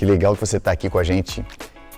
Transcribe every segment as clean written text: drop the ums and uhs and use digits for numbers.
Que legal que você está aqui com a gente,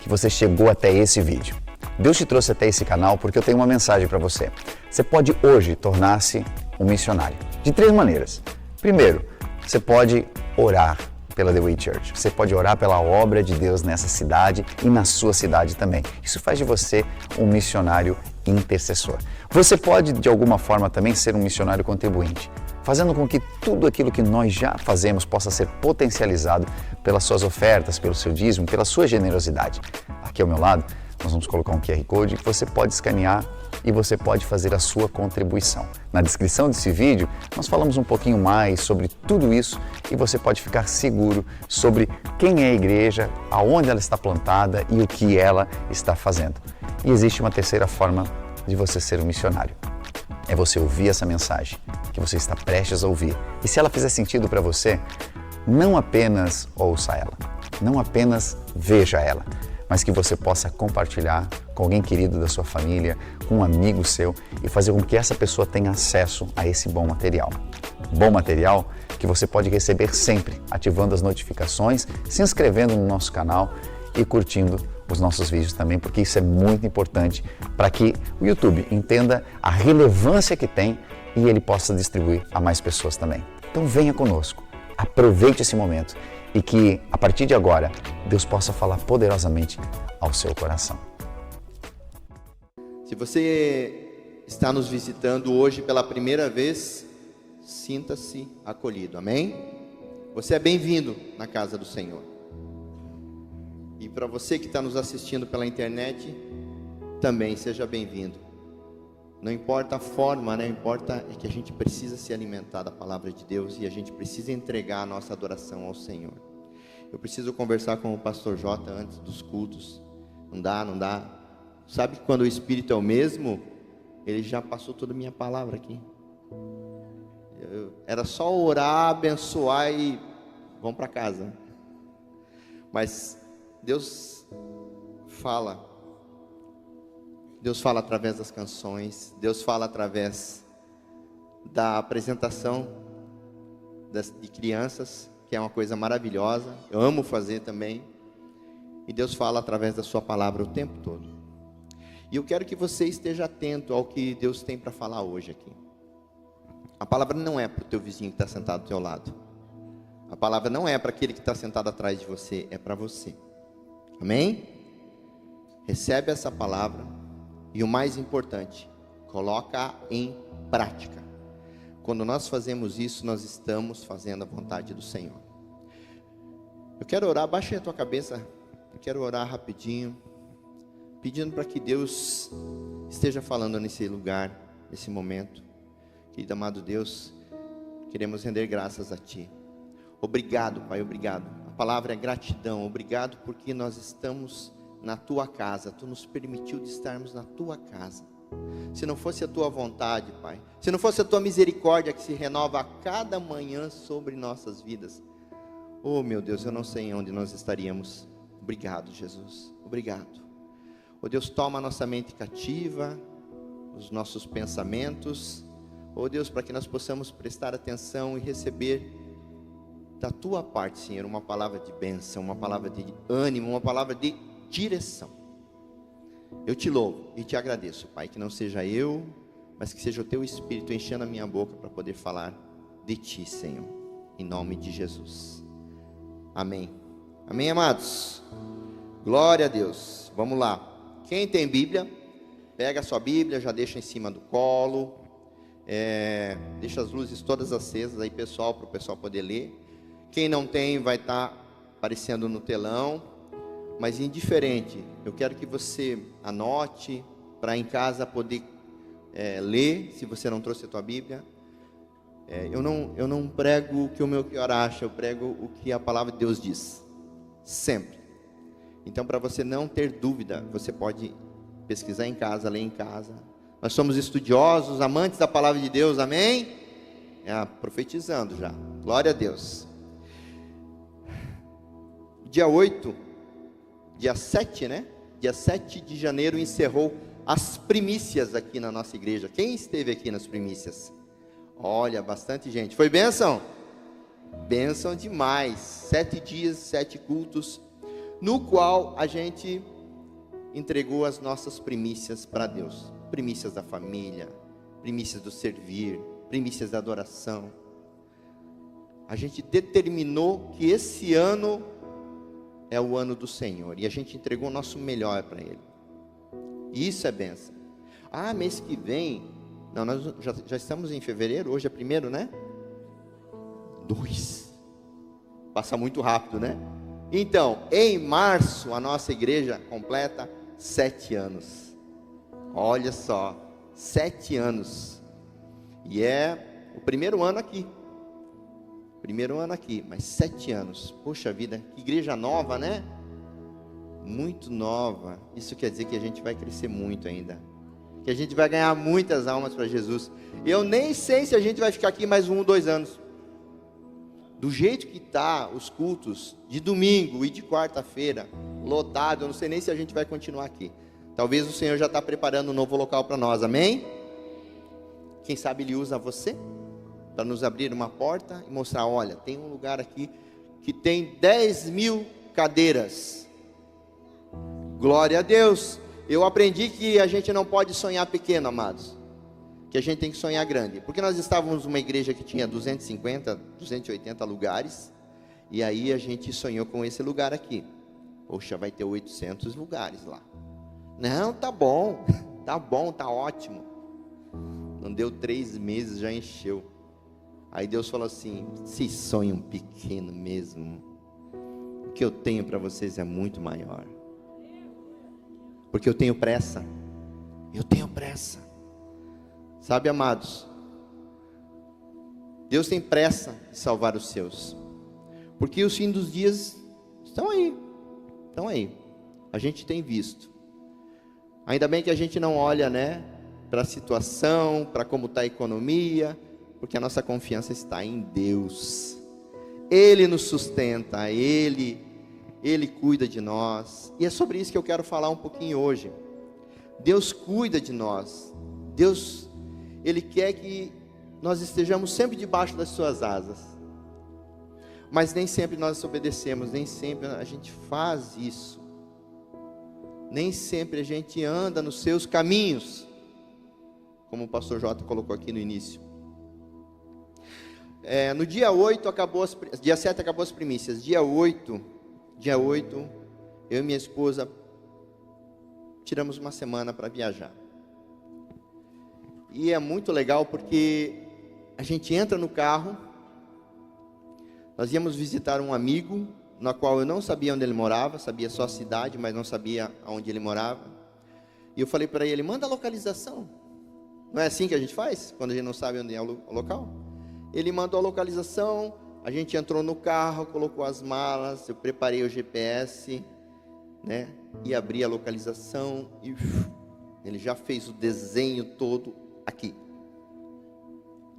que você chegou até esse vídeo. Deus te trouxe até esse canal porque eu tenho uma mensagem para você. Você pode hoje tornar-se um missionário de 3 maneiras. Primeiro, você pode orar pela The Way Church. Você pode orar pela obra de Deus nessa cidade e na sua cidade também. Isso faz de você um missionário intercessor. Você pode, de alguma forma, também ser um missionário contribuinte, fazendo com que tudo aquilo que nós já fazemos possa ser potencializado pelas suas ofertas, pelo seu dízimo, pela sua generosidade. Aqui ao meu lado, nós vamos colocar um QR Code que você pode escanear e você pode fazer a sua contribuição. Na descrição desse vídeo, nós falamos um pouquinho mais sobre tudo isso e você pode ficar seguro sobre quem é a igreja, aonde ela está plantada e o que ela está fazendo. E existe uma terceira forma de você ser um missionário. É você ouvir essa mensagem que você está prestes a ouvir. E se ela fizer sentido para você, não apenas ouça ela, não apenas veja ela, mas que você possa compartilhar com alguém querido da sua família, com um amigo seu e fazer com que essa pessoa tenha acesso a esse bom material. Bom material que você pode receber sempre, ativando as notificações, se inscrevendo no nosso canal e curtindo os nossos vídeos também, porque isso é muito importante para que o YouTube entenda a relevância que tem e ele possa distribuir a mais pessoas também. Então venha conosco, aproveite esse momento e que, a partir de agora, Deus possa falar poderosamente ao seu coração. Se você está nos visitando hoje pela primeira vez, sinta-se acolhido, amém? Você é bem-vindo na casa do Senhor. E para você que está nos assistindo pela internet, também seja bem-vindo. Não importa a forma, né? Importa é que a gente precisa se alimentar da palavra de Deus e a gente precisa entregar a nossa adoração ao Senhor. Eu preciso conversar com o pastor Jota antes dos cultos. Não dá. Sabe que quando o Espírito é o mesmo, ele já passou toda a minha palavra aqui. Era só orar, abençoar e vamos para casa. Mas Deus fala através das canções, Deus fala através da apresentação de crianças, que é uma coisa maravilhosa, eu amo fazer também, e Deus fala através da sua palavra o tempo todo. E eu quero que você esteja atento ao que Deus tem para falar hoje aqui. A palavra não é para o teu vizinho que está sentado do teu lado, a palavra não é para aquele que está sentado atrás de você, é para você, amém? Recebe essa palavra. E o mais importante, coloca em prática. Quando nós fazemos isso, nós estamos fazendo a vontade do Senhor. Eu quero orar, baixa a tua cabeça. Eu quero orar rapidinho, pedindo para que Deus esteja falando nesse lugar, nesse momento. Querido amado Deus, queremos render graças a Ti. Obrigado, Pai, obrigado. A palavra é gratidão. Obrigado porque nós estamos na Tua casa, Tu nos permitiu de estarmos na Tua casa. Se não fosse a Tua vontade, Pai, se não fosse a Tua misericórdia que se renova a cada manhã sobre nossas vidas, oh meu Deus, eu não sei onde nós estaríamos. Obrigado, Jesus, obrigado. Oh Deus, toma a nossa mente cativa, os nossos pensamentos, oh Deus, para que nós possamos prestar atenção e receber da Tua parte, Senhor, uma palavra de bênção, uma palavra de ânimo, uma palavra de direção. Eu te louvo e te agradeço, Pai, que não seja eu, mas que seja o Teu Espírito enchendo a minha boca para poder falar de Ti, Senhor, em nome de Jesus, amém. Amém, amados? Glória a Deus. Vamos lá. Quem tem Bíblia, pega a sua Bíblia, já deixa em cima do colo, deixa as luzes todas acesas aí, pessoal, para o pessoal poder ler. Quem não tem vai estar aparecendo no telão. Mas indiferente, eu quero que você anote para em casa poder ler, se você não trouxe a tua Bíblia. Eu não prego o que o meu pior acha, eu prego o que a palavra de Deus diz, sempre. Então, para você não ter dúvida, você pode pesquisar em casa, ler em casa. Nós somos estudiosos, amantes da palavra de Deus, amém? Profetizando já, glória a Deus. Dia 7, né? Dia 7 de janeiro encerrou as primícias aqui na nossa igreja. Quem esteve aqui nas primícias? Olha, bastante gente. Foi bênção? Bênção demais. 7 dias, 7 cultos. no qual a gente entregou as nossas primícias para Deus. Primícias da família, primícias do servir, primícias da adoração. A gente determinou que esse ano é o ano do Senhor, e a gente entregou o nosso melhor para Ele. E isso é bênção. Mês que vem, não, nós já estamos em fevereiro, hoje é 1º, né? 2, passa muito rápido, né? Então, em março, a nossa igreja completa 7 anos. Olha só, 7 anos. E é o primeiro ano aqui. Mas 7 anos. Poxa vida, que igreja nova, né? Muito nova. Isso quer dizer que a gente vai crescer muito ainda. Que a gente vai ganhar muitas almas para Jesus. Eu nem sei se a gente vai ficar aqui mais 1 ou 2 anos. Do jeito que está os cultos de domingo e de quarta-feira, lotado, eu não sei nem se a gente vai continuar aqui. Talvez o Senhor já está preparando um novo local para nós, amém? Quem sabe Ele usa você para nos abrir uma porta e mostrar, olha, tem um lugar aqui que tem 10.000 cadeiras. Glória a Deus. Eu aprendi que a gente não pode sonhar pequeno, amados, que a gente tem que sonhar grande, porque nós estávamos numa igreja que tinha 250, 280 lugares, e aí a gente sonhou com esse lugar aqui. Poxa, vai ter 800 lugares lá. Não, tá bom, tá ótimo. Não deu 3 meses, já encheu. Aí Deus falou assim, se sonham pequeno mesmo, o que eu tenho para vocês é muito maior. Porque eu tenho pressa. Sabe, amados, Deus tem pressa de salvar os seus, porque os fins dos dias estão aí. A gente tem visto. Ainda bem que a gente não olha, né, para a situação, para como está a economia, porque a nossa confiança está em Deus. Ele nos sustenta, Ele cuida de nós, e é sobre isso que eu quero falar um pouquinho hoje. Deus cuida de nós. Deus, Ele quer que nós estejamos sempre debaixo das suas asas, mas nem sempre nós obedecemos, nem sempre a gente faz isso, nem sempre a gente anda nos seus caminhos, como o pastor Jota colocou aqui no início. No dia 7 acabou as primícias. Dia 8, eu e minha esposa tiramos uma semana para viajar. E é muito legal porque a gente entra no carro. Nós íamos visitar um amigo, na qual eu não sabia onde ele morava, sabia só a cidade, mas não sabia onde ele morava. E eu falei para ele, manda a localização. Não é assim que a gente faz, quando a gente não sabe onde é o local? Ele mandou a localização, a gente entrou no carro, colocou as malas, eu preparei o GPS, né? E abri a localização e ele já fez o desenho todo aqui.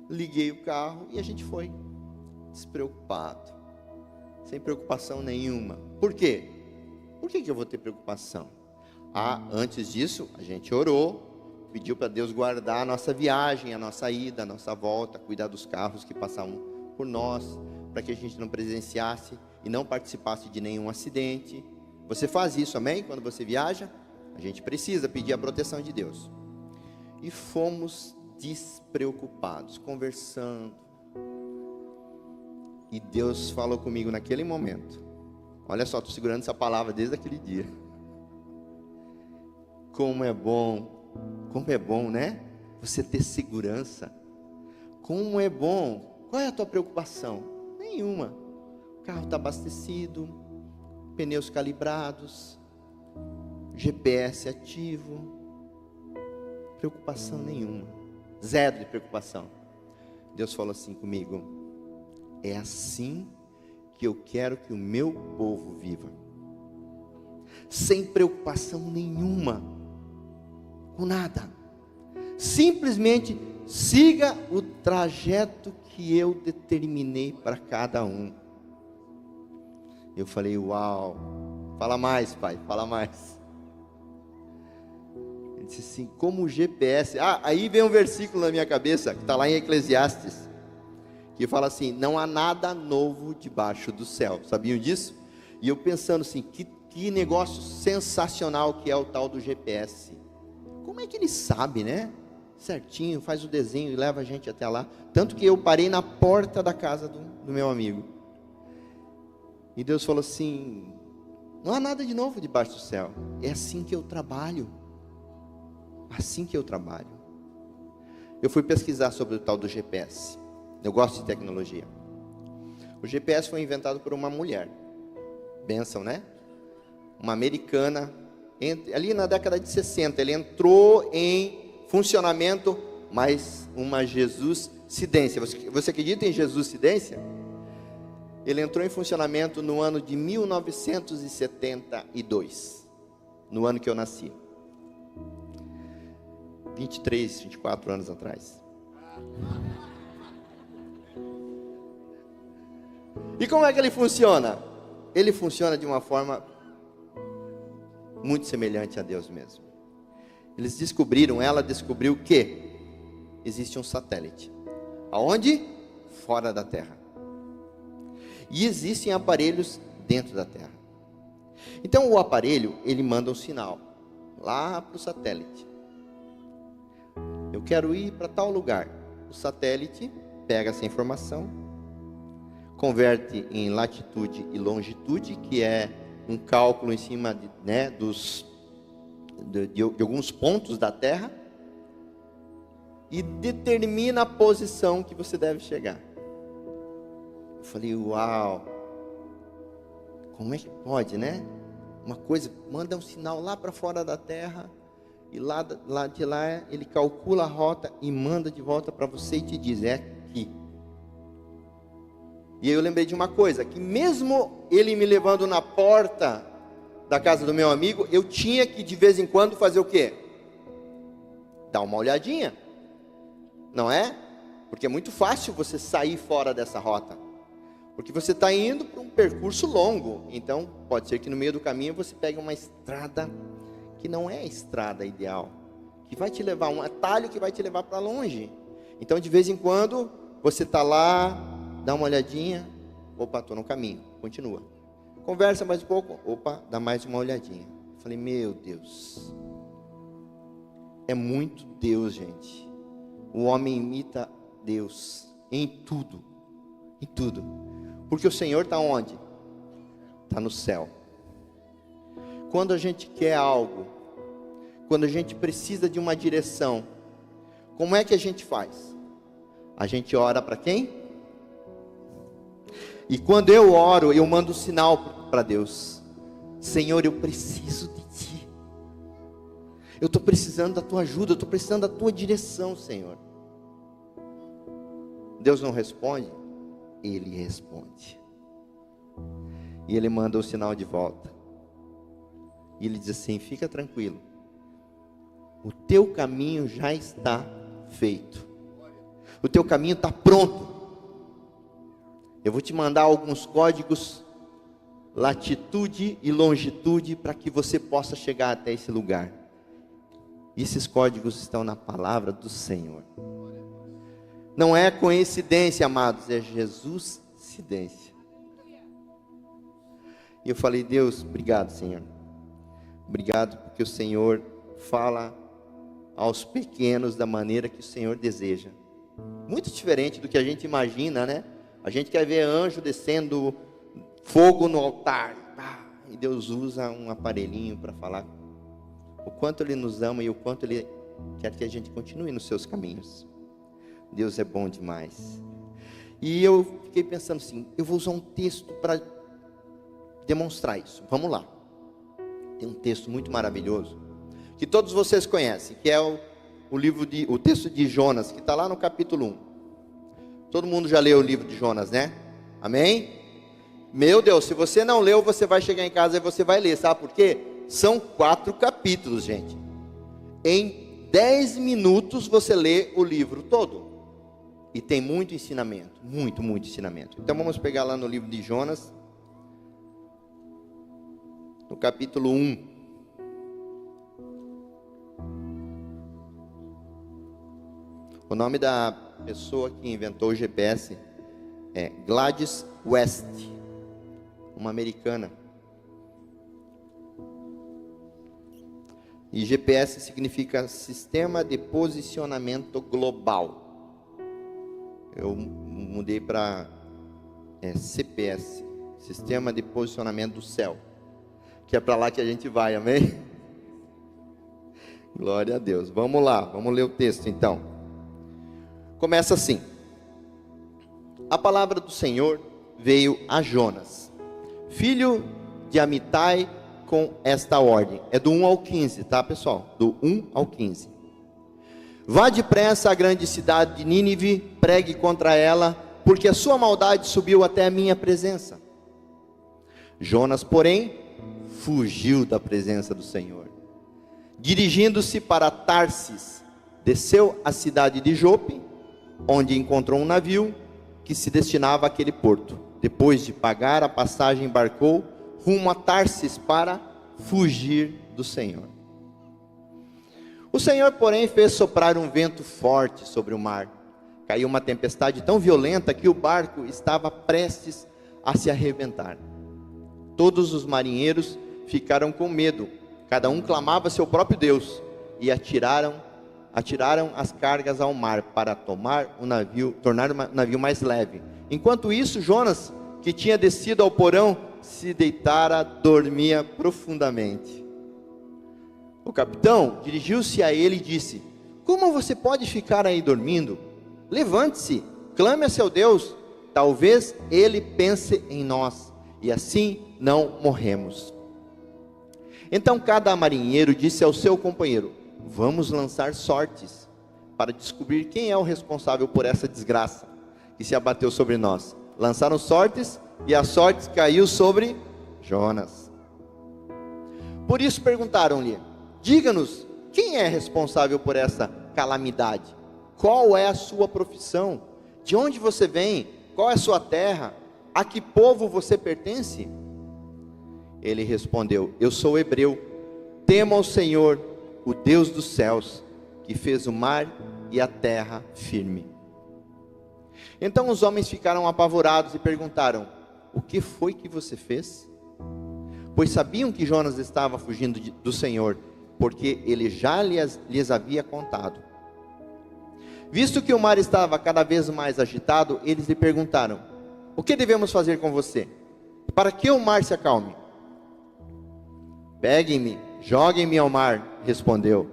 Liguei o carro e a gente foi, despreocupado, sem preocupação nenhuma. Por quê? Por que eu vou ter preocupação? Antes disso, a gente orou, pediu para Deus guardar a nossa viagem, a nossa ida, a nossa volta, cuidar dos carros que passavam por nós, para que a gente não presenciasse e não participasse de nenhum acidente. Você faz isso, amém? Quando você viaja, a gente precisa pedir a proteção de Deus. E fomos despreocupados, conversando. E Deus falou comigo naquele momento. Olha só, estou segurando essa palavra desde aquele dia. Como é bom, né? Você ter segurança. Como é bom. Qual é a tua preocupação? Nenhuma. O carro está abastecido, pneus calibrados, GPS ativo. Preocupação nenhuma. Zero de preocupação. Deus falou assim comigo: é assim que eu quero que o meu povo viva. Sem preocupação nenhuma. Com nada. Simplesmente siga o trajeto que eu determinei para cada um. Eu falei, uau. Fala mais, pai, fala mais. Ele disse assim, como o GPS. Aí vem um versículo na minha cabeça, que está lá em Eclesiastes, que fala assim, não há nada novo debaixo do céu. Sabiam disso? E eu pensando assim, que Que negócio sensacional que é o tal do GPS. Como é que ele sabe, né? Certinho, faz o desenho e leva a gente até lá. Tanto que eu parei na porta da casa do meu amigo. E Deus falou assim: não há nada de novo debaixo do céu. É assim que eu trabalho. Assim que eu trabalho. Eu fui pesquisar sobre o tal do GPS. Eu gosto de tecnologia. O GPS foi inventado por uma mulher. Bênção, né? Uma americana, ali na década de 60, ele entrou em funcionamento, mas uma Jesuscidência. Você acredita em Jesuscidência? Ele entrou em funcionamento no ano de 1972, no ano que eu nasci. 23, 24 anos atrás. E como é que ele funciona? Ele funciona de uma forma muito semelhante a Deus mesmo. Ela descobriu que existe um satélite. Aonde? Fora da Terra. E existem aparelhos dentro da Terra. Então o aparelho, ele manda um sinal lá para o satélite. Eu quero ir para tal lugar. O satélite pega essa informação, converte em latitude e longitude, que é um cálculo em cima de alguns pontos da Terra, e determina a posição que você deve chegar. Eu falei, uau, como é que pode, né? Uma coisa, manda um sinal lá para fora da Terra, e lá de lá ele calcula a rota e manda de volta para você e te diz, é aqui. E aí eu lembrei de uma coisa, que mesmo ele me levando na porta da casa do meu amigo, eu tinha que de vez em quando fazer o quê? Dar uma olhadinha, não é? Porque é muito fácil você sair fora dessa rota, porque você está indo para um percurso longo, então pode ser que no meio do caminho você pegue uma estrada que não é a estrada ideal, que vai te levar, um atalho que vai te levar para longe. Então de vez em quando você está lá, dá uma olhadinha, opa, estou no caminho, continua. Conversa mais um pouco, opa, dá mais uma olhadinha. Falei, meu Deus, é muito Deus, gente. O homem imita Deus em tudo, em tudo. Porque o Senhor está onde? Está no céu. Quando a gente quer algo, quando a gente precisa de uma direção, como é que a gente faz? A gente ora para quem? E quando eu oro, eu mando um sinal para Deus. Senhor, eu preciso de Ti. Eu estou precisando da Tua ajuda, eu estou precisando da Tua direção, Senhor. Deus não responde? Ele responde. E Ele manda o sinal de volta. E Ele diz assim, fica tranquilo. O teu caminho já está feito. O teu caminho está pronto. Eu vou te mandar alguns códigos, latitude e longitude, para que você possa chegar até esse lugar. E esses códigos estão na palavra do Senhor. Não é coincidência, amados, é Jesuscidência. E eu falei, Deus, obrigado, Senhor. Obrigado porque o Senhor fala aos pequenos da maneira que o Senhor deseja. Muito diferente do que a gente imagina, né? A gente quer ver anjo descendo fogo no altar. E Deus usa um aparelhinho para falar o quanto Ele nos ama e o quanto Ele quer que a gente continue nos seus caminhos. Deus é bom demais. E eu fiquei pensando assim, eu vou usar um texto para demonstrar isso. Vamos lá. Tem um texto muito maravilhoso, que todos vocês conhecem, que é o texto de Jonas, que está lá no capítulo 1. Todo mundo já leu o livro de Jonas, né? Amém? Meu Deus, se você não leu, você vai chegar em casa e você vai ler. Sabe por quê? São 4 capítulos, gente. Em 10 minutos você lê o livro todo. E tem muito ensinamento. Muito, muito ensinamento. Então vamos pegar lá no livro de Jonas. No capítulo 1. O nome da pessoa que inventou o GPS é Gladys West, uma americana. E GPS significa Sistema de Posicionamento Global. Eu mudei para CPS, Sistema de Posicionamento do Céu, que é para lá que a gente vai, amém? Glória a Deus. Vamos lá, vamos ler o texto então. Começa assim: a palavra do Senhor veio a Jonas, filho de Amitai, com esta ordem. É do 1 ao 15, tá, pessoal? Do 1 ao 15. Vá depressa à grande cidade de Nínive, pregue contra ela, porque a sua maldade subiu até a minha presença. Jonas, porém, fugiu da presença do Senhor. Dirigindo-se para Tarsis, desceu à cidade de Jope, onde encontrou um navio que se destinava àquele porto. Depois de pagar a passagem, embarcou rumo a Tarsis para fugir do Senhor. O Senhor, porém, fez soprar um vento forte sobre o mar. Caiu uma tempestade tão violenta que o barco estava prestes a se arrebentar. Todos os marinheiros ficaram com medo. Cada um clamava seu próprio Deus e atiraram as cargas ao mar para tornar o navio mais leve. Enquanto isso, Jonas, que tinha descido ao porão, se deitara, dormia profundamente. O capitão dirigiu-se a ele e disse: como você pode ficar aí dormindo? Levante-se, clame a seu Deus, talvez ele pense em nós, e assim não morremos. Então cada marinheiro disse ao seu companheiro: vamos lançar sortes, para descobrir quem é o responsável por essa desgraça que se abateu sobre nós. Lançaram sortes, e a sorte caiu sobre Jonas. Por isso perguntaram-lhe: diga-nos, quem é responsável por essa calamidade? Qual é a sua profissão? De onde você vem? Qual é a sua terra? A que povo você pertence? Ele respondeu: eu sou hebreu, temo ao Senhor, o Deus dos céus, que fez o mar e a terra firme. Então os homens ficaram apavorados e perguntaram: o que foi que você fez? Pois sabiam que Jonas estava fugindo do Senhor, porque ele já lhes havia contado. Visto que o mar estava cada vez mais agitado, eles lhe perguntaram: o que devemos fazer com você, para que o mar se acalme? Peguem-me, joguem-me ao mar, respondeu,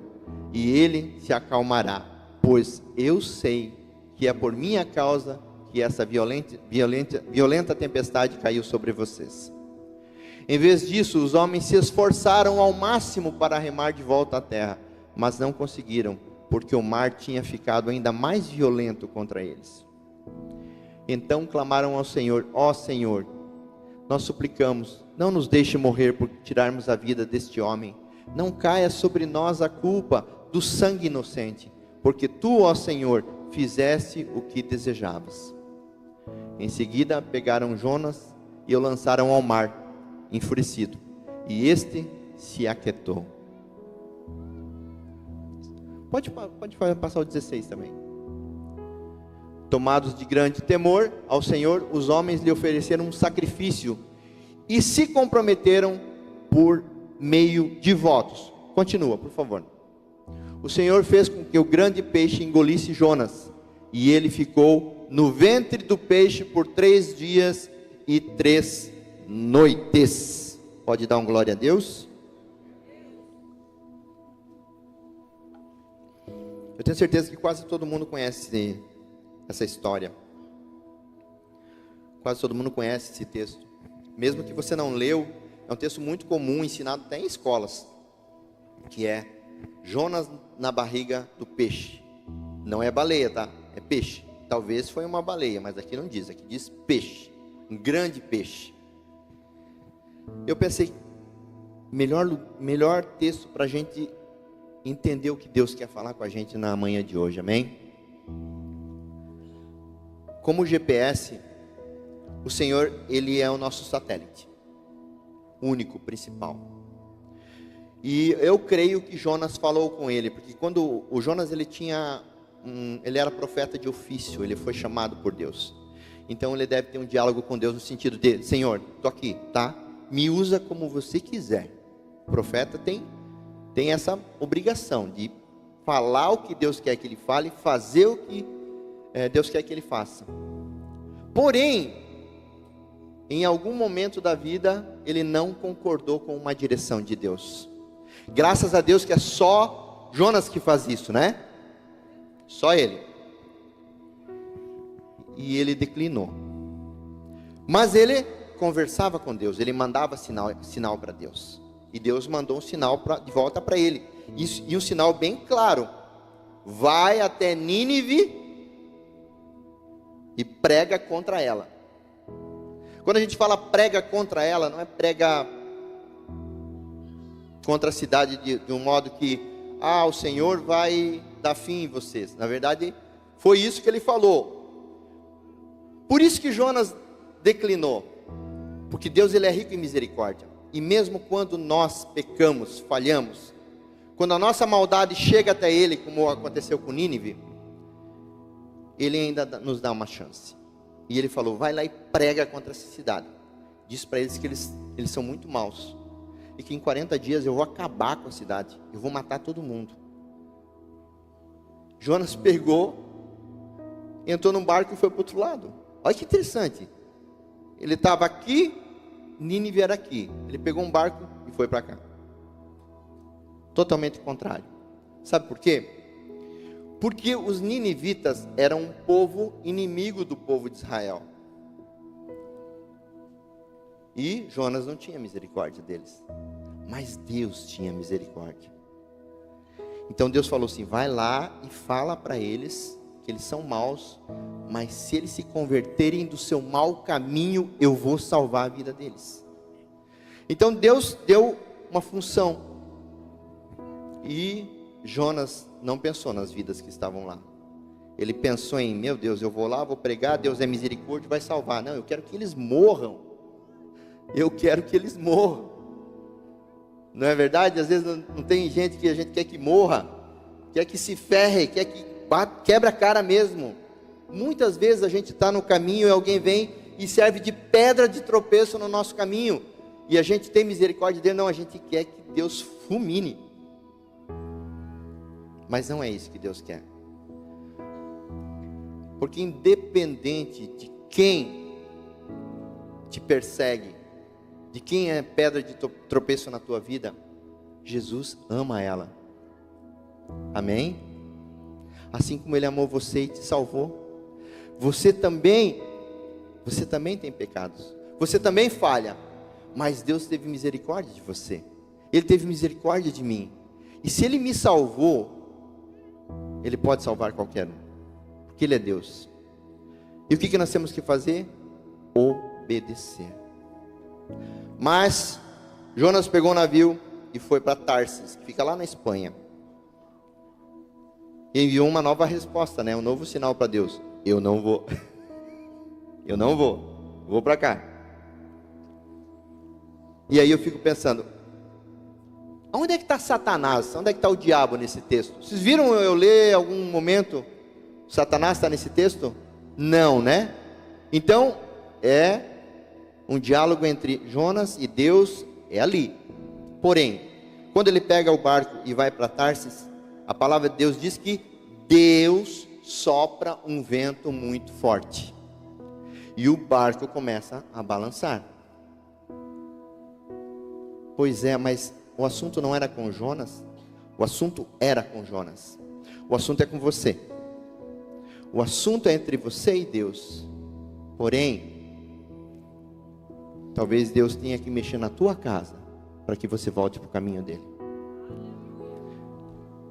e ele se acalmará, pois eu sei que é por minha causa que essa violenta tempestade caiu sobre vocês. Em vez disso, os homens se esforçaram ao máximo para remar de volta à terra, mas não conseguiram, porque o mar tinha ficado ainda mais violento contra eles. Então clamaram ao Senhor: ó Senhor, nós suplicamos, não nos deixe morrer por tirarmos a vida deste homem. Não caia sobre nós a culpa do sangue inocente, porque tu, ó Senhor, fizeste o que desejavas. Em seguida pegaram Jonas e o lançaram ao mar, enfurecido, e este se aquietou. Pode passar o 16 também. Tomados de grande temor ao Senhor, os homens lhe ofereceram um sacrifício e se comprometeram por meio de votos. Continua, por favor. O Senhor fez com que o grande peixe engolisse Jonas, e ele ficou no ventre do peixe por 3 dias e 3 noites. Pode dar um glória a Deus? Eu tenho certeza que quase todo mundo conhece essa história. Quase todo mundo conhece esse texto. Mesmo que você não leu, é um texto muito comum, ensinado até em escolas, que é Jonas na barriga do peixe. Não é baleia, tá? É peixe. Talvez foi uma baleia, mas aqui não diz, aqui diz peixe. Um grande peixe. Eu pensei, melhor texto para a gente entender o que Deus quer falar com a gente na manhã de hoje, amém? Como GPS, o Senhor, Ele é o nosso satélite, único, principal. E eu creio que Jonas falou com ele, porque quando o Jonas, ele era profeta de ofício, ele foi chamado por Deus. Então ele deve ter um diálogo com Deus no sentido de: Senhor, estou aqui, tá? Me usa como você quiser. O profeta tem tem essa obrigação de falar o que Deus quer que ele fale, fazer o que Deus quer que ele faça. Porém, em algum momento da vida, ele não concordou com uma direção de Deus. Graças a Deus que é só Jonas que faz isso, né? Só ele. E ele declinou. Mas ele conversava com Deus, ele mandava sinal para Deus. E Deus mandou um sinal de volta para ele. E um sinal bem claro: vai até Nínive e prega contra ela. Quando a gente fala prega contra ela, não é prega contra a cidade de um modo que, o Senhor vai dar fim em vocês. Na verdade, foi isso que ele falou. Por isso que Jonas declinou. Porque Deus, ele é rico em misericórdia. E mesmo quando nós pecamos, falhamos, quando a nossa maldade chega até ele, como aconteceu com Nínive, ele ainda nos dá uma chance. E ele falou: vai lá e prega contra essa cidade. Diz para eles que eles são muito maus. E que em 40 dias eu vou acabar com a cidade. Eu vou matar todo mundo. Jonas pegou, entrou num barco e foi para o outro lado. Olha que interessante. Ele estava aqui, Nínive era aqui. Ele pegou um barco e foi para cá. Totalmente contrário. Sabe por quê? Porque os ninivitas eram um povo inimigo do povo de Israel. E Jonas não tinha misericórdia deles. Mas Deus tinha misericórdia. Então Deus falou assim: vai lá e fala para eles que eles são maus, mas se eles se converterem do seu mau caminho, eu vou salvar a vida deles. Então Deus deu uma função. E Jonas não pensou nas vidas que estavam lá. Ele pensou em: meu Deus, eu vou lá, vou pregar, Deus é misericórdia, vai salvar. Não, eu quero que eles morram. Eu quero que eles morram. Não é verdade? Às vezes não tem gente que a gente quer que morra, quer que se ferre, quer que quebra a cara mesmo. Muitas vezes a gente está no caminho e alguém vem e serve de pedra de tropeço no nosso caminho. E a gente tem misericórdia dele. Não, a gente quer que Deus fulmine. Mas não é isso que Deus quer. Porque independente de quem te persegue, de quem é pedra de tropeço na tua vida, Jesus ama ela. Amém? Assim como Ele amou você e te salvou. Você também tem pecados. Você também falha. Mas Deus teve misericórdia de você. Ele teve misericórdia de mim. E se Ele me salvou, Ele pode salvar qualquer um. Porque Ele é Deus. E o que nós temos que fazer? Obedecer. Mas Jonas pegou um navio e foi para Tarsis, que fica lá na Espanha. E enviou uma nova resposta, um novo sinal para Deus: eu não vou. Eu não vou para cá. E aí eu fico pensando: onde é que está Satanás? Onde é que está o diabo nesse texto? Vocês viram eu ler em algum momento Satanás está nesse texto? Não, né? Então é um diálogo entre Jonas e Deus, é ali. Porém, quando ele pega o barco e vai para Tarsis, a palavra de Deus diz que Deus sopra um vento muito forte. E o barco começa a balançar. Pois é, mas o assunto não era com Jonas. O assunto era com Jonas. O assunto é com você. O assunto é entre você e Deus. Porém, talvez Deus tenha que mexer na tua casa para que você volte para o caminho dele.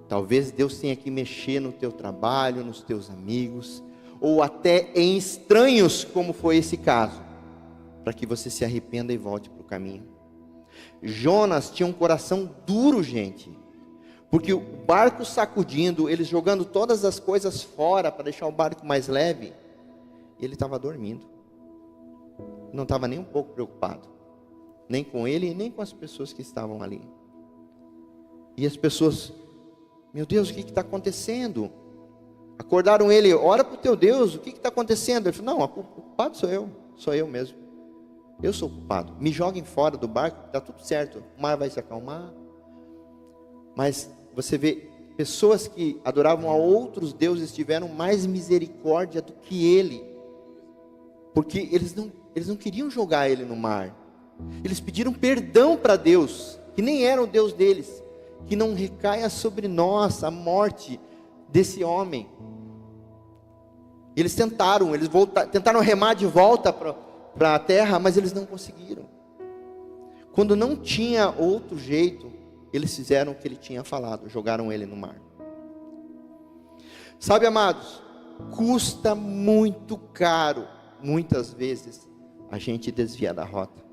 Talvez Deus tenha que mexer no teu trabalho, nos teus amigos, ou até em estranhos, como foi esse caso, para que você se arrependa e volte para o caminho. Jonas tinha um coração duro, gente, porque o barco sacudindo, eles jogando todas as coisas fora para deixar o barco mais leve, ele estava dormindo. Não estava nem um pouco preocupado, nem com ele e nem com as pessoas que estavam ali. E as pessoas: meu Deus, o que está acontecendo? Acordaram ele: ora para o teu Deus, o que está acontecendo? Ele falou: não, o culpado sou eu mesmo. Eu sou o culpado. Me joguem fora do barco, está tudo certo. O mar vai se acalmar. Mas você vê, pessoas que adoravam a outros deuses tiveram mais misericórdia do que ele. Porque eles não queriam jogar ele no mar. Eles pediram perdão para Deus, que nem era o Deus deles. Que não recaia sobre nós a morte desse homem. Eles tentaram remar de volta para a terra, mas eles não conseguiram. Quando não tinha outro jeito, eles fizeram o que ele tinha falado, jogaram ele no mar. Sabe, amados, custa muito caro, muitas vezes, a gente desviar da rota.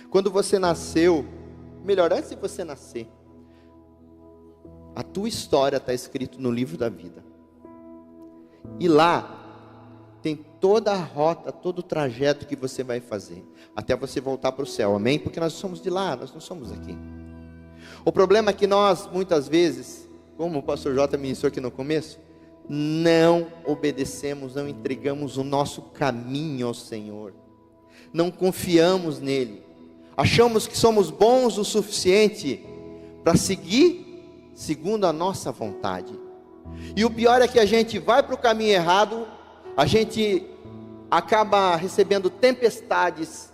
Quando você nasceu, melhor, antes de você nascer, a tua história está escrita no livro da vida. E lá tem toda a rota, todo o trajeto que você vai fazer, até você voltar para o céu, amém? Porque nós somos de lá, nós não somos aqui. O problema é que nós, muitas vezes, como o pastor Jota ministrou aqui no começo, não obedecemos, não entregamos o nosso caminho ao Senhor, não confiamos nele, achamos que somos bons o suficiente para seguir segundo a nossa vontade. E o pior é que a gente vai para o caminho errado, a gente acaba recebendo tempestades,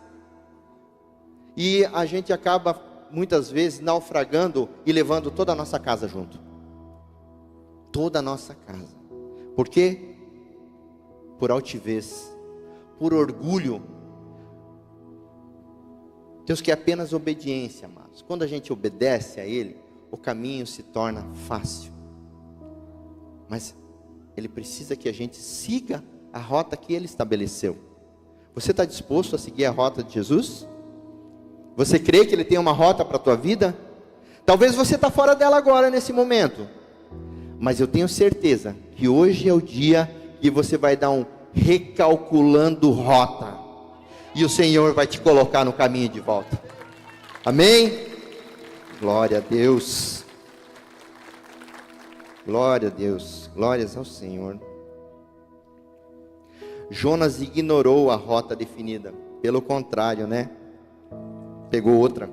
e a gente acaba muitas vezes naufragando e levando toda a nossa casa junto. Toda a nossa casa. Por quê? Por altivez, por orgulho. Deus quer apenas obediência, amados. Quando a gente obedece a Ele, o caminho se torna fácil. Mas Ele precisa que a gente siga a rota que Ele estabeleceu. Você está disposto a seguir a rota de Jesus? Você crê que Ele tem uma rota para a tua vida? Talvez você está fora dela agora, nesse momento. Mas eu tenho certeza que hoje é o dia que você vai dar um recalculando rota. E o Senhor vai te colocar no caminho de volta. Amém? Glória a Deus. Glória a Deus. Glórias ao Senhor. Jonas ignorou a rota definida. Pelo contrário, né? Pegou outra.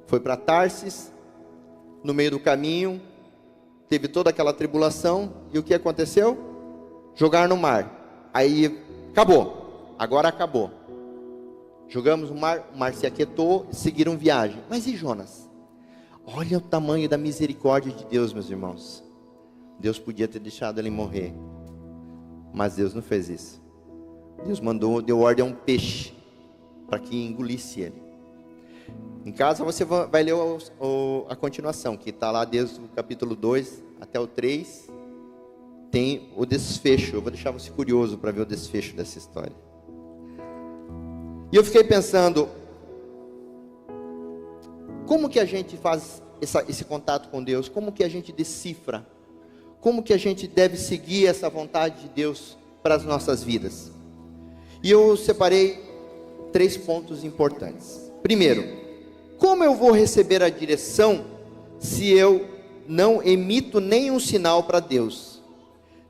Foi para Tarsis. No meio do caminho, teve toda aquela tribulação. E o que aconteceu? Jogar no mar. Aí, acabou. Agora acabou. Jogamos no mar, o mar se aquietou, seguiram viagem. Mas e Jonas? Olha o tamanho da misericórdia de Deus, meus irmãos. Deus podia ter deixado ele morrer, mas Deus não fez isso. Deus deu ordem a um peixe para que engolisse ele. Em casa você vai ler a continuação, que está lá desde o capítulo 2 até o 3. Tem o desfecho. Eu vou deixar você curioso para ver o desfecho dessa história. E eu fiquei pensando, como que a gente faz esse contato com Deus? Como que a gente decifra? Como que a gente deve seguir essa vontade de Deus para as nossas vidas? E eu separei 3 pontos importantes. Primeiro, como eu vou receber a direção se eu não emito nenhum sinal para Deus?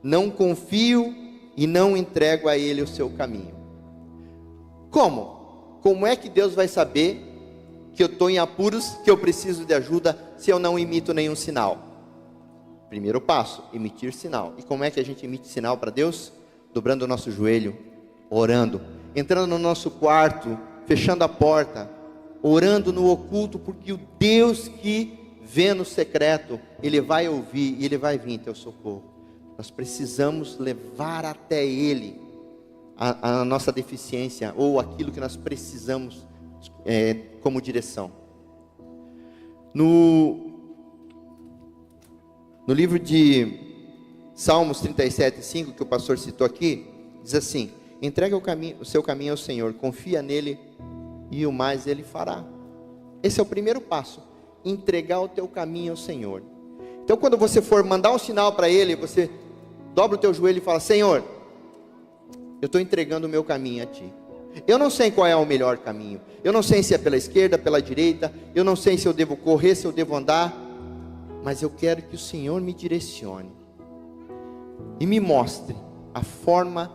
Não confio e não entrego a Ele o seu caminho. Como? Como é que Deus vai saber que eu estou em apuros, que eu preciso de ajuda, se eu não emito nenhum sinal? Primeiro passo, emitir sinal. E como é que a gente emite sinal para Deus? Dobrando o nosso joelho, orando, entrando no nosso quarto, fechando a porta, orando no oculto, porque o Deus que vê no secreto, Ele vai ouvir e Ele vai vir em teu socorro. Nós precisamos levar até Ele a nossa deficiência, ou aquilo que nós precisamos como direção. No livro de Salmos 37:5, que o pastor citou aqui, diz assim: entrega o seu caminho ao Senhor, confia nele e o mais Ele fará. Esse é o primeiro passo, entregar o teu caminho ao Senhor. Então, quando você for mandar um sinal para Ele, você dobra o teu joelho e fala: Senhor, eu estou entregando o meu caminho a Ti. Eu não sei qual é o melhor caminho. Eu não sei se é pela esquerda, pela direita. Eu não sei se eu devo correr, se eu devo andar. Mas eu quero que o Senhor me direcione e me mostre a forma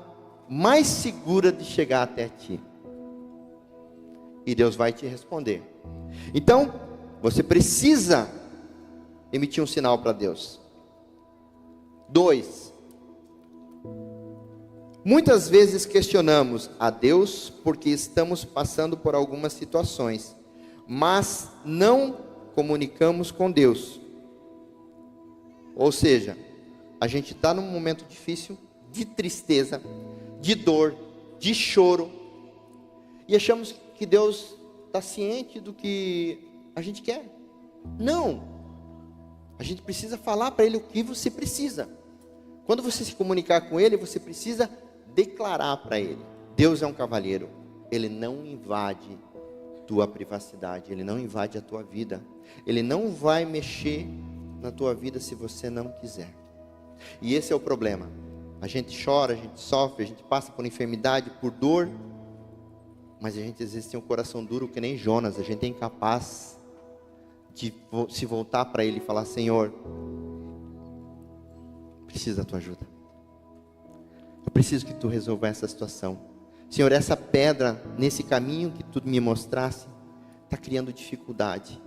mais segura de chegar até Ti. E Deus vai te responder. Então, Você precisa emitir um sinal para Deus. 2. Muitas vezes questionamos a Deus porque estamos passando por algumas situações, mas não comunicamos com Deus. Ou seja, a gente está num momento difícil, de tristeza, de dor, de choro, e achamos que Deus está ciente do que a gente quer. Não, a gente precisa falar para Ele o que você precisa. Quando você se comunicar com Ele, você precisa declarar para Ele. Deus é um cavalheiro, Ele não invade tua privacidade, Ele não invade a tua vida, Ele não vai mexer na tua vida se você não quiser. E esse é o problema. A gente chora, a gente sofre, a gente passa por enfermidade, por dor, mas a gente às vezes tem um coração duro que nem Jonas. A gente é incapaz de se voltar para Ele e falar: Senhor, preciso da tua ajuda, eu preciso que tu resolva essa situação. Senhor, essa pedra nesse caminho que tu me mostrasse está criando dificuldade,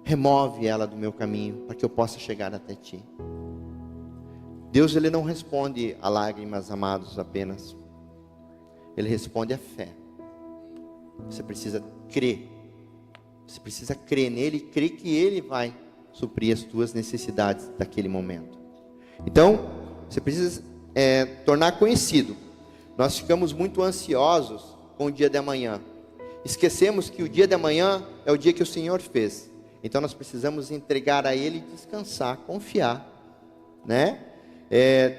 remove ela do meu caminho para que eu possa chegar até ti. Deus, Ele não responde a lágrimas, amados, apenas. Ele responde a fé. Você precisa crer. Você precisa crer nele e crer que Ele vai suprir as tuas necessidades daquele momento. Então, você precisa tornar conhecido. Nós ficamos muito ansiosos com o dia de amanhã. Esquecemos que o dia de amanhã é o dia que o Senhor fez. Então nós precisamos entregar a Ele e descansar, confiar, né?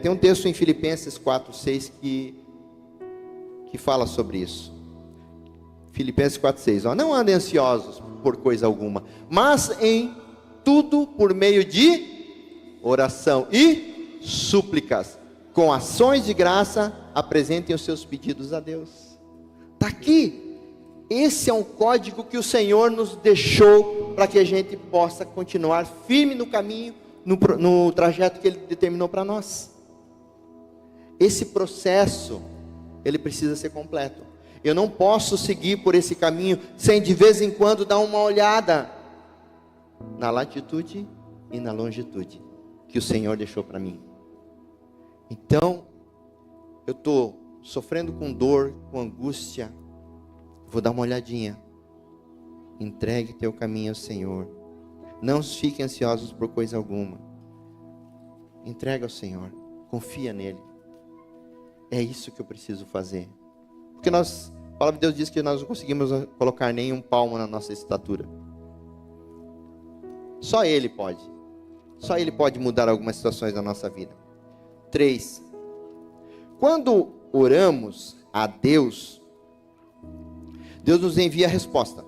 Tem um texto em Filipenses 4:6 que fala sobre isso. Filipenses 4:6, não andem ansiosos por coisa alguma, mas em tudo por meio de oração e súplicas, com ações de graça, apresentem os seus pedidos a Deus. Está aqui. Esse é um código que o Senhor nos deixou para que a gente possa continuar firme no caminho, no trajeto que Ele determinou para nós. Esse processo, ele precisa ser completo. Eu não posso seguir por esse caminho sem de vez em quando dar uma olhada na latitude e na longitude que o Senhor deixou para mim. Então, eu estou sofrendo com dor, com angústia, vou dar uma olhadinha. Entregue teu caminho ao Senhor. Não fiquem ansiosos por coisa alguma. Entrega ao Senhor. Confia nele. É isso que eu preciso fazer. Porque a palavra de Deus diz que nós não conseguimos colocar nenhum palmo na nossa estatura. Só Ele pode. Só Ele pode mudar algumas situações da nossa vida. 3. Quando oramos a Deus, Deus nos envia a resposta.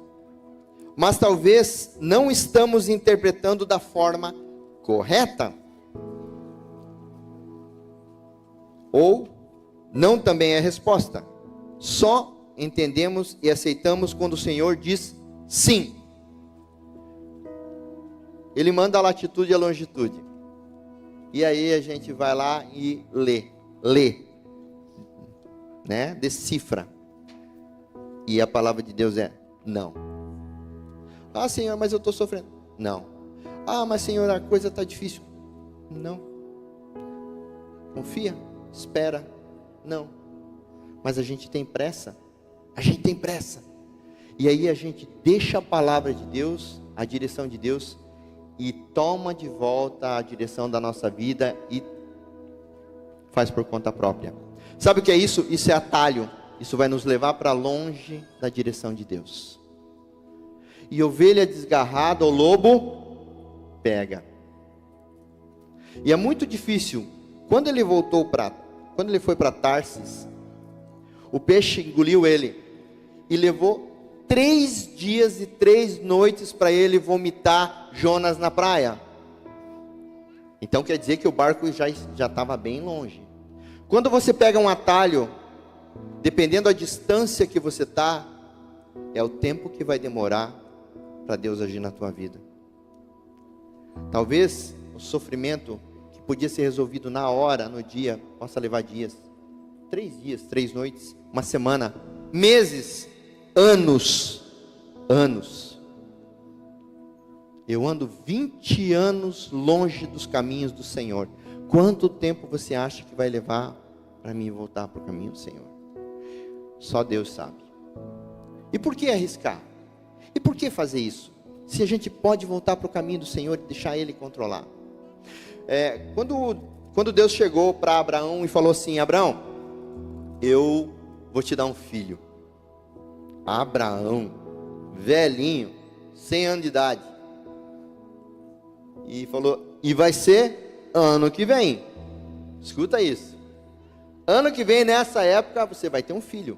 Mas talvez não estamos interpretando da forma correta. Ou não também é resposta. Só entendemos e aceitamos quando o Senhor diz sim. Ele manda a latitude e a longitude. E aí a gente vai lá e lê, né? Decifra. E a palavra de Deus é não. Ah, Senhor, mas eu estou sofrendo. Não. Ah, mas Senhor, a coisa está difícil. Não. Confia, espera. Não. Mas a gente tem pressa. A gente tem pressa. E aí a gente deixa a palavra de Deus, a direção de Deus, e toma de volta a direção da nossa vida e faz por conta própria. Sabe o que é isso? Isso é atalho. Isso vai nos levar para longe da direção de Deus. E ovelha desgarrada, o lobo pega. E é muito difícil. Quando ele foi para Tarsis, o peixe engoliu ele e levou 3 dias e 3 noites para ele vomitar Jonas na praia. Então quer dizer que o barco já estava bem longe. Quando você pega um atalho, dependendo da distância que você está, é o tempo que vai demorar para Deus agir na tua vida. Talvez o sofrimento que podia ser resolvido na hora, no dia, possa levar dias, 3 dias, 3 noites, uma semana, meses, anos. eu ando 20 anos longe dos caminhos do Senhor. Quanto tempo você acha que vai levar para mim voltar para o caminho do Senhor? Só Deus sabe. E por que arriscar? E por que fazer isso? Se a gente pode voltar para o caminho do Senhor e deixar Ele controlar. Quando Deus chegou para Abraão e falou assim: Abraão, eu vou te dar um filho. Abraão, velhinho, 100 anos de idade, e falou: e vai ser ano que vem. Escuta isso. Ano que vem, nessa época, você vai ter um filho.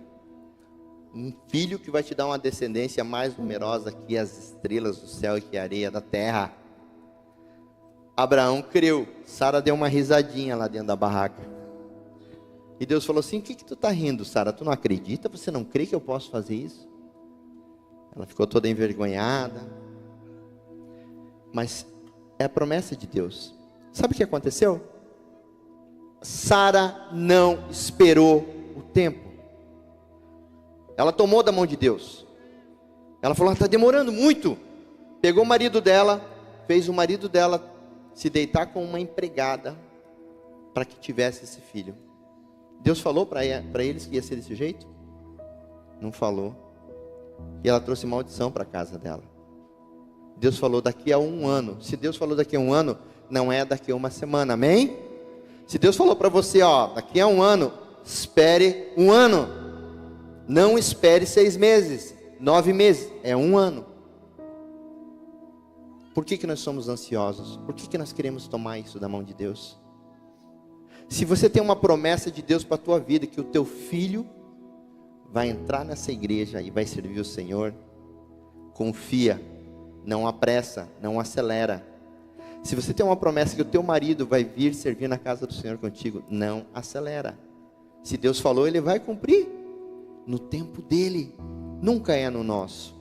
Um filho que vai te dar uma descendência mais numerosa que as estrelas do céu e que a areia da terra. Abraão creu. Sara deu uma risadinha lá dentro da barraca. E Deus falou assim: o que tu está rindo, Sara? Tu não acredita? Você não crê que eu posso fazer isso? Ela ficou toda envergonhada. Mas é a promessa de Deus. Sabe o que aconteceu? Sara não esperou o tempo. Ela tomou da mão de Deus. Ela falou: está demorando muito. Pegou o marido dela, fez o marido dela se deitar com uma empregada para que tivesse esse filho. Deus falou para eles que ia ser desse jeito? Não falou. E ela trouxe maldição para a casa dela. Deus falou daqui a 1 ano. Se Deus falou daqui a 1 ano, não é daqui a 1 semana, amém? Se Deus falou para você, daqui a 1 ano, espere 1 ano. Não espere 6 meses, 9 meses, é 1 ano. Por que nós somos ansiosos? Por que nós queremos tomar isso da mão de Deus? Se você tem uma promessa de Deus para a tua vida, que o teu filho vai entrar nessa igreja e vai servir o Senhor, confia, não apressa, não acelera. Se você tem uma promessa que o teu marido vai vir servir na casa do Senhor contigo, não acelera. Se Deus falou, Ele vai cumprir no tempo dele, nunca é no nosso.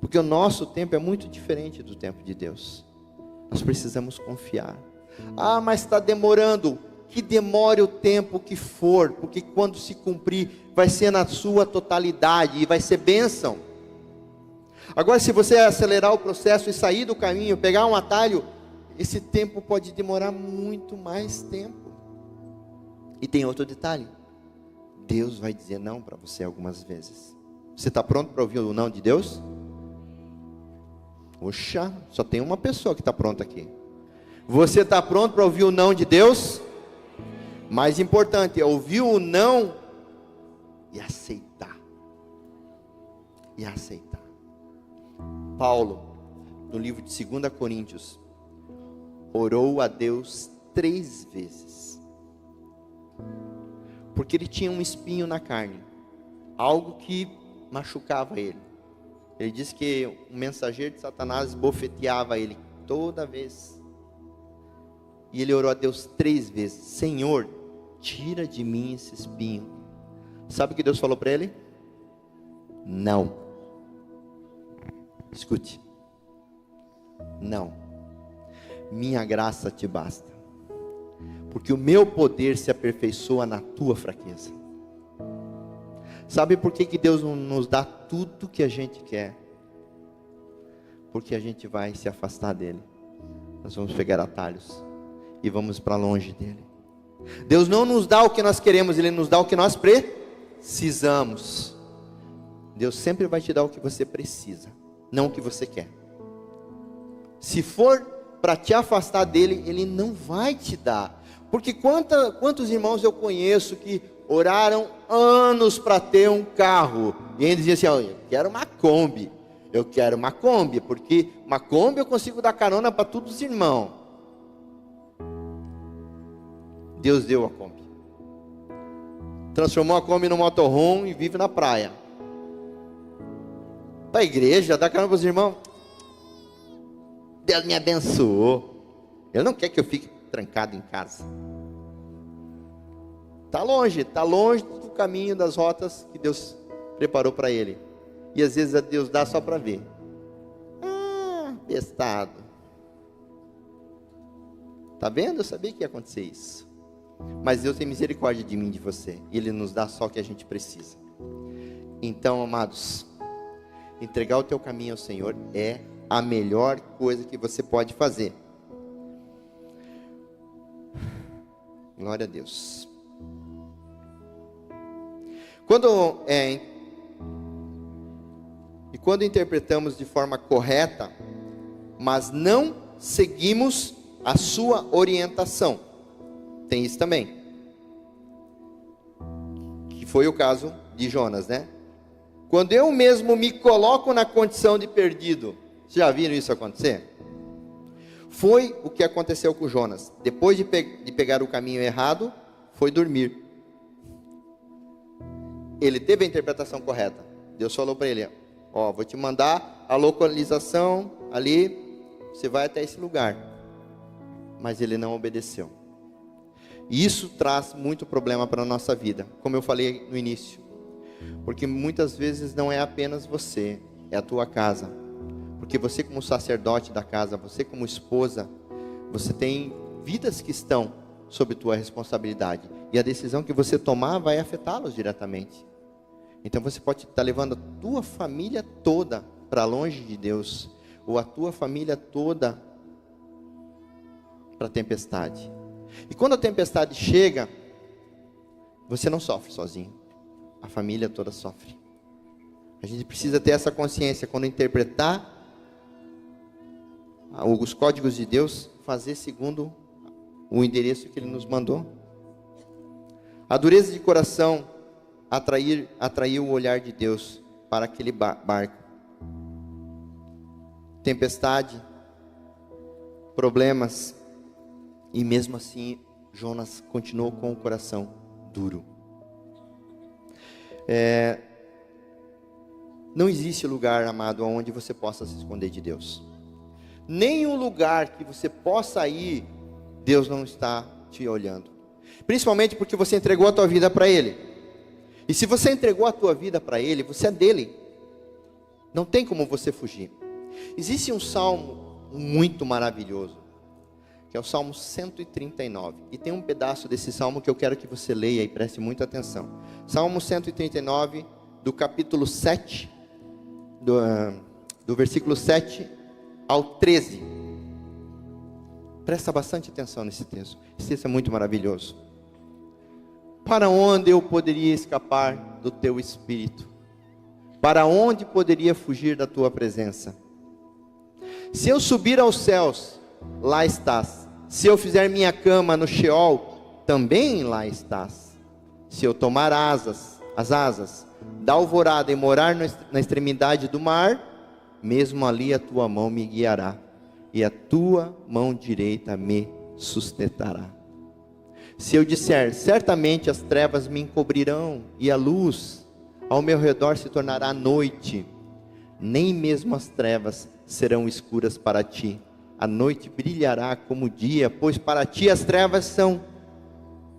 Porque o nosso tempo é muito diferente do tempo de Deus. Nós precisamos confiar. Mas está demorando. Que demore o tempo que for, porque quando se cumprir, vai ser na sua totalidade e vai ser bênção. Agora, se você acelerar o processo e sair do caminho, pegar um atalho, esse tempo pode demorar muito mais tempo. E tem outro detalhe: Deus vai dizer não para você algumas vezes. Você está pronto para ouvir o não de Deus? Oxa, só tem uma pessoa que está pronta aqui. Você está pronto para ouvir o não de Deus? Mais importante é ouvir o não e aceitar. E aceitar. Paulo, no livro de 2 Coríntios, orou a Deus 3 vezes. Porque ele tinha um espinho na carne, algo que machucava ele. Ele disse que um mensageiro de Satanás bofeteava ele toda vez. E ele orou a Deus 3 vezes: Senhor, tira de mim esse espinho. Sabe o que Deus falou para ele? Não. Escute. Não. Minha graça te basta. Porque o meu poder se aperfeiçoa na tua fraqueza. Sabe por que Deus não nos dá tudo que a gente quer? Porque a gente vai se afastar dele. Nós vamos pegar atalhos e vamos para longe dele. Deus não nos dá o que nós queremos, Ele nos dá o que nós precisamos. Deus sempre vai te dar o que você precisa, não o que você quer. Se for para te afastar dele, Ele não vai te dar. Porque quantos irmãos eu conheço que oraram anos para ter um carro, e ainda diziam assim: eu quero uma Kombi, eu quero uma Kombi, porque uma Kombi eu consigo dar carona para todos os irmãos. Deus deu a Kombi, transformou a Kombi no motorhome e vive na praia. Para a igreja, dá carona para os irmãos. Deus me abençoou. Ele não quer que eu fique trancado em casa. Está longe do caminho, das rotas que Deus preparou para ele. E às vezes Deus dá só para ver. Bestado. Está vendo? Eu sabia que ia acontecer isso. Mas Deus tem misericórdia de mim e de você. E Ele nos dá só o que a gente precisa. Então, amados, entregar o teu caminho ao Senhor é a melhor coisa que você pode fazer. Glória a Deus. Quando interpretamos de forma correta, mas não seguimos a sua orientação, tem isso também, que foi o caso de Jonas, né? Quando eu mesmo me coloco na condição de perdido, vocês já viram isso acontecer? Foi o que aconteceu com Jonas. Depois de pegar o caminho errado, foi dormir. Ele teve a interpretação correta. Deus falou para ele: ó, vou te mandar a localização ali, você vai até esse lugar. Mas ele não obedeceu. E isso traz muito problema para a nossa vida, como eu falei no início. Porque muitas vezes não é apenas você, é a tua casa. Porque você, como sacerdote da casa, você como esposa, você tem vidas que estão sob tua responsabilidade. E a decisão que você tomar vai afetá-los diretamente. Então você pode estar levando a tua família toda para longe de Deus, ou a tua família toda para a tempestade. E quando a tempestade chega, você não sofre sozinho, a família toda sofre. A gente precisa ter essa consciência quando interpretar os códigos de Deus, fazer segundo o endereço que Ele nos mandou. A dureza de coração atraiu o olhar de Deus para aquele barco. Tempestade, problemas, e mesmo assim Jonas continuou com o coração duro. Não existe lugar, amado, onde você possa se esconder de Deus. Nenhum lugar que você possa ir, Deus não está te olhando. Principalmente porque você entregou a tua vida para Ele. E se você entregou a tua vida para Ele, você é dele. Não tem como você fugir. Existe um salmo muito maravilhoso, que é o Salmo 139. E tem um pedaço desse salmo que eu quero que você leia e preste muita atenção. Salmo 139, do capítulo 7, do versículo 7 ao 13. Presta bastante atenção nesse texto. Esse texto é muito maravilhoso. Para onde eu poderia escapar do teu espírito? Para onde poderia fugir da tua presença? Se eu subir aos céus, lá estás. Se eu fizer minha cama no Sheol, também lá estás. Se eu tomar as asas da alvorada e morar na extremidade do mar, mesmo ali a tua mão me guiará, e a tua mão direita me sustentará. Se eu disser, certamente as trevas me encobrirão, e a luz ao meu redor se tornará noite, nem mesmo as trevas serão escuras para ti. A noite brilhará como o dia, pois para ti as trevas são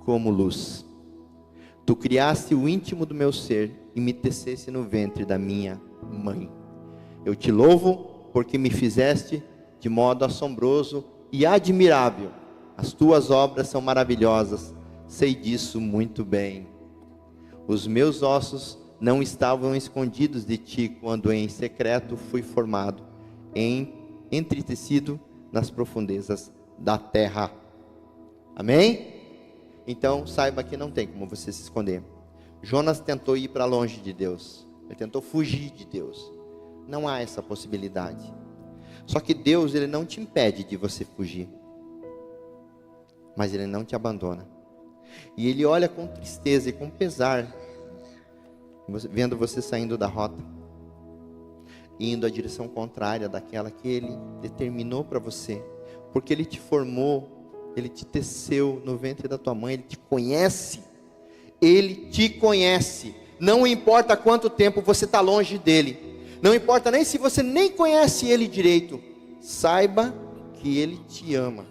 como luz. Tu criaste o íntimo do meu ser e me teceste no ventre da minha mãe. Eu te louvo porque me fizeste de modo assombroso e admirável. As tuas obras são maravilhosas, sei disso muito bem. Os meus ossos não estavam escondidos de ti quando em secreto fui formado, entretecido nas profundezas da terra. Amém? Então saiba que não tem como você se esconder. Jonas tentou ir para longe de Deus, ele tentou fugir de Deus. Não há essa possibilidade. Só que Deus, Ele não te impede de você fugir, mas Ele não te abandona. E Ele olha com tristeza e com pesar, vendo você saindo da rota, indo à direção contrária daquela que Ele determinou para você, porque Ele te formou, Ele te teceu no ventre da tua mãe, Ele te conhece. Ele te conhece. Não importa quanto tempo você está longe dEle, não importa nem se você nem conhece Ele direito, saiba que Ele te ama,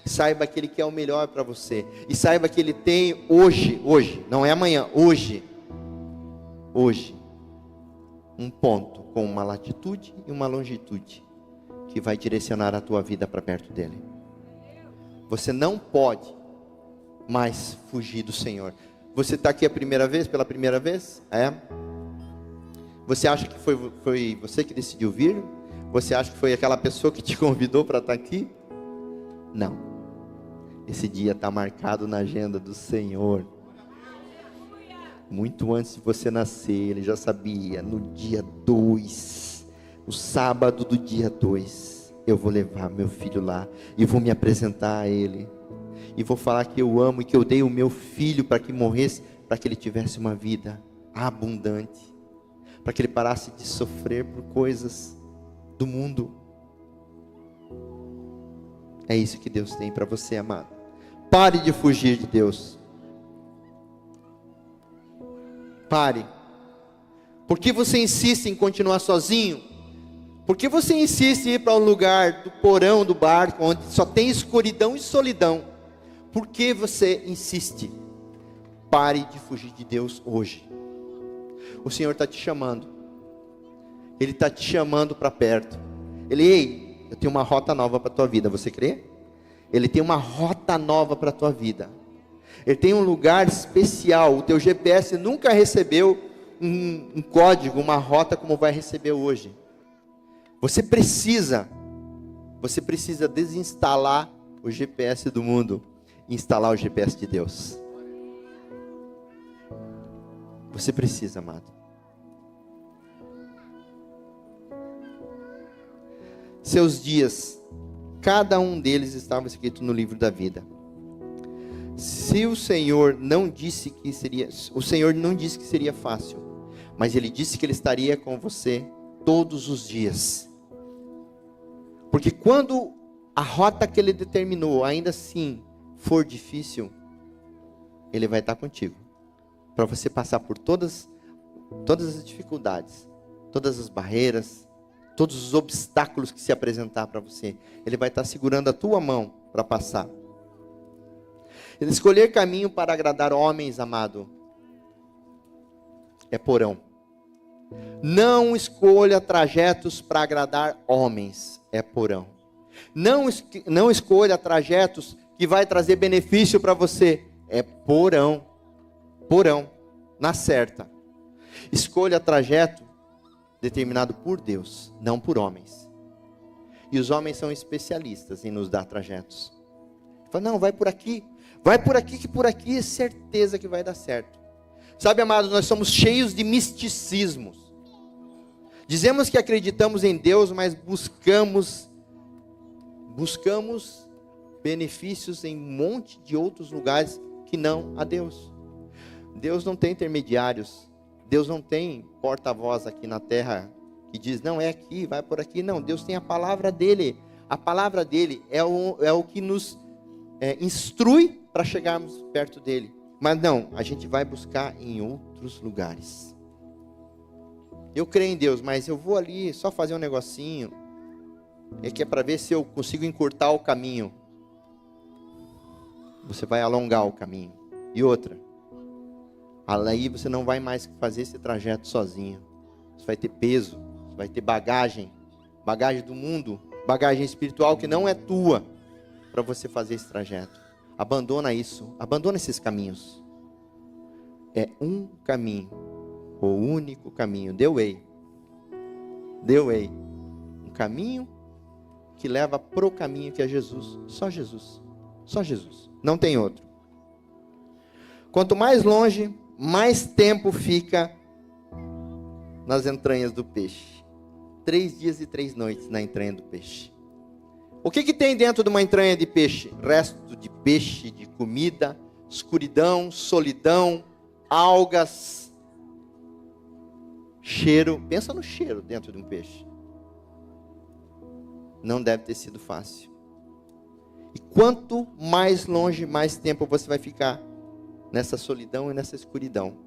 saiba que Ele quer o melhor para você, e saiba que Ele tem hoje, não é amanhã, hoje, um ponto com uma latitude e uma longitude, que vai direcionar a tua vida para perto dEle. Você não pode mais fugir do Senhor. Você está aqui pela primeira vez? É? Você acha que foi você que decidiu vir? Você acha que foi aquela pessoa que te convidou para estar aqui? Não. Esse dia está marcado na agenda do Senhor. Muito antes de você nascer, Ele já sabia. No dia 2, no sábado do dia 2, eu vou levar meu filho lá e vou me apresentar a Ele. E vou falar que eu amo e que eu dei o meu filho para que morresse, para que ele tivesse uma vida abundante, para que ele parasse de sofrer por coisas do mundo. É isso que Deus tem para você, amado. Pare de fugir de Deus. Pare. Por que você insiste em continuar sozinho? Por que você insiste em ir para um lugar do porão do barco, onde só tem escuridão e solidão? Por que você insiste? Pare de fugir de Deus hoje. O Senhor está te chamando. Ele está te chamando para perto. Ei, eu tenho uma rota nova para a tua vida, você crê? Ele tem uma rota nova para a tua vida. Ele tem um lugar especial. O teu GPS nunca recebeu um código, uma rota como vai receber hoje. Você precisa desinstalar o GPS do mundo e instalar o GPS de Deus. Você precisa, amado. Seus dias, cada um deles estava escrito no livro da vida. Se o Senhor não disse que seria fácil, mas Ele disse que Ele estaria com você todos os dias. Porque quando a rota que Ele determinou, ainda assim, for difícil, Ele vai estar contigo. Para você passar por todas as dificuldades, todas as barreiras, todos os obstáculos que se apresentar para você. Ele vai estar segurando a tua mão para passar. Ele escolher caminho para agradar homens, amado, é porão. Não escolha trajetos para agradar homens, é porão. Não escolha trajetos que vai trazer benefício para você, é porão. Porão, na certa. Escolha trajeto determinado por Deus, não por homens. E os homens são especialistas em nos dar trajetos. Fala, não, vai por aqui que por aqui é certeza que vai dar certo. Sabe, amados, nós somos cheios de misticismos. Dizemos que acreditamos em Deus, mas buscamos benefícios em um monte de outros lugares que não a Deus. Deus não tem intermediários. Deus não tem porta-voz aqui na terra que diz, não, é aqui, vai por aqui. Não, Deus tem a palavra dele. A palavra dele é o que nos instrui para chegarmos perto dele. Mas não, a gente vai buscar em outros lugares. Eu creio em Deus, mas eu vou ali só fazer um negocinho. É que é para ver se eu consigo encurtar o caminho. Você vai alongar o caminho. E outra, aí você não vai mais fazer esse trajeto sozinho. Você vai ter peso, você vai ter bagagem do mundo, bagagem espiritual que não é tua, para você fazer esse trajeto. Abandona isso, abandona esses caminhos. É um caminho, o único caminho, the way. Um caminho que leva pro caminho que é Jesus. Só Jesus, não tem outro. Quanto mais longe, mais tempo fica nas entranhas do peixe. 3 dias e 3 noites na entranha do peixe. O que tem dentro de uma entranha de peixe? Resto de peixe, de comida, escuridão, solidão, algas, cheiro. Pensa no cheiro dentro de um peixe. Não deve ter sido fácil. E quanto mais longe, mais tempo você vai ficar nessa solidão e nessa escuridão.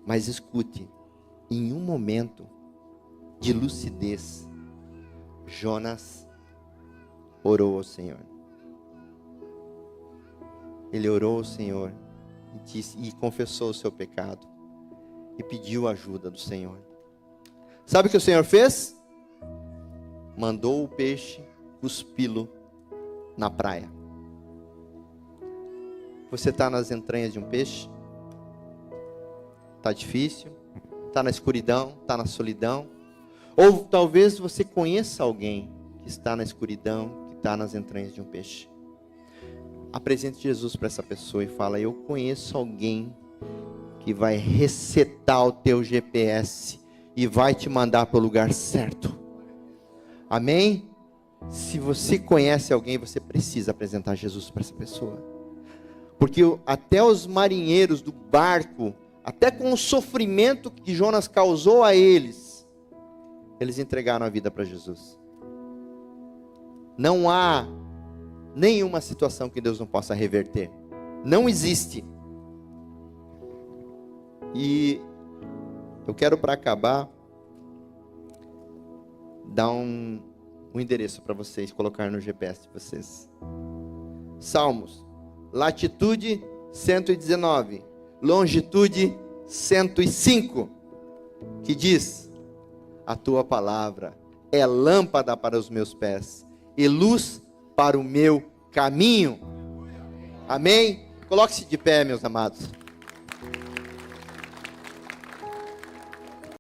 Mas escute, em um momento de lucidez, Jonas orou ao Senhor. Ele orou ao Senhor e confessou o seu pecado e pediu a ajuda do Senhor. Sabe o que o Senhor fez? Mandou o peixe cuspi-lo na praia. Você está nas entranhas de um peixe? Está difícil? Está na escuridão? Está na solidão? Ou talvez você conheça alguém que está na escuridão, que está nas entranhas de um peixe. Apresente Jesus para essa pessoa e fala: eu conheço alguém que vai resetar o teu GPS e vai te mandar para o lugar certo. Amém? Se você conhece alguém, você precisa apresentar Jesus para essa pessoa. Porque até os marinheiros do barco, até com o sofrimento que Jonas causou a eles entregaram a vida para Jesus. Não há nenhuma situação que Deus não possa reverter. Não existe. E eu quero, para acabar, dar um endereço para vocês, colocar no GPS de vocês. Salmos, latitude 119, longitude 105, que diz: a tua palavra é lâmpada para os meus pés e luz para o meu caminho. Amém? Coloque-se de pé, meus amados.